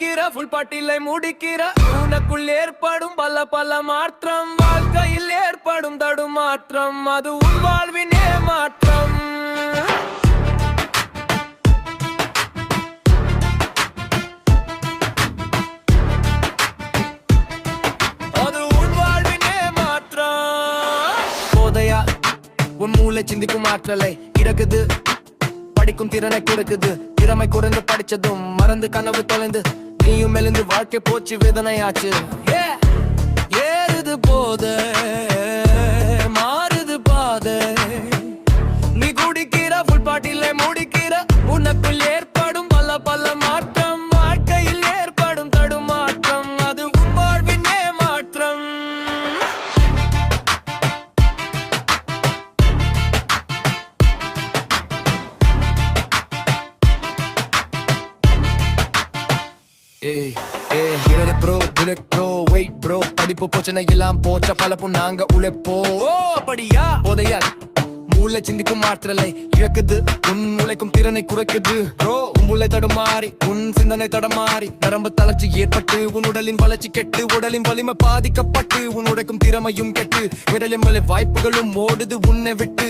குடிக்கிற ஃபுல் பாட்டிலை முடிக்கிற உனக்குள் ஏற்படும் பல பல மாற்றம் வாழ்க்கையில் ஏற்படும் தடுமாற்றம் அது உன் வாழ்வின் ஏமாற்றம் அது உன் வாழ்வின் ஏமாற்றம் போதையா உன் மூளை சிந்திக்கும் ஆற்றலை இறக்குது படிக்கும் திறனை கொடுக்குது திறமை குறைந்து படிச்சதும் மறந்து கனவு தொலைந்து நீயும் மெலிந்து வாழ்க்கை போச்சு வேதனையாச்சு ஏறுது போத மாறுது பாத நீ குடிக்கிற ஃபுல் பாட்டிலை முடிக்கிற உனக்குள் ஏற்படும் பல பல மாற்றம் வாழ்க்கையில் ஏற்படும் தடுமாற்றம் அது உன் வாழ்வின் ஏமாற்றம் படிப்பு போச்சனை எல்லாம் போச்ச பலப்பும் நாங்க உழைப்போ அப்படியா போதையா மூளை சிந்திக்கும் ஆற்றலை இழக்குது உன் மூளைக்கும் திறனை குறைக்குது மூளை தடுமாறி உன் சிந்தனை தடமாறி நரம்பு தளர்ச்சி ஏற்பட்டு உன் உடலின் வளர்ச்சி கெட்டு உடலின் வலிமை பாதிக்கப்பட்டு உன் உடைக்கும் திறமையும் கெட்டு விடலின் வாய்ப்புகளும் ஓடுது உன்னை விட்டு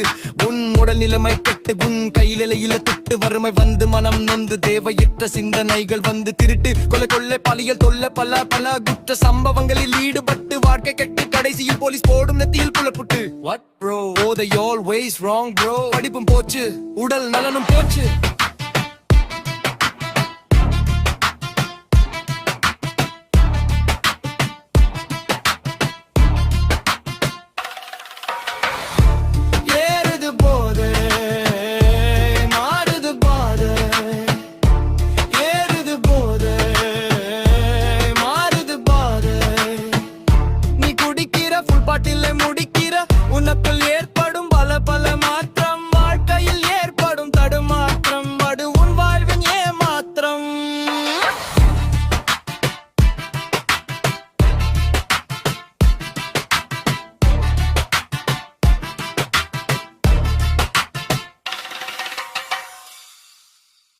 உன் உடல் நிலைமை கெட்டு உன் கையில இழத்துட்டு வறுமை வந்து மனம் நொந்து தேவையற்ற சிந்தனைகள் வந்து திருட்டு கொலை பாலியல் தொல்லை பல பல குற்ற சம்பவங்களில் ஈடுபட்டு வாழ்க்கை கெட்டு கடைசியில் போலீஸ் போடும் நெத்தியில் புலப்புட்டு What bro? Oh, they always wrong bro. படிப்பும் போச்சு உடல் நலனும் போச்சு ஏறுது போதே மாறுது பாதை ஏறுது போதே மாறுது பாதை நீ குடிக்கிற ஃபுல் பாட்டிலை முடிக்கிற உனக்குள்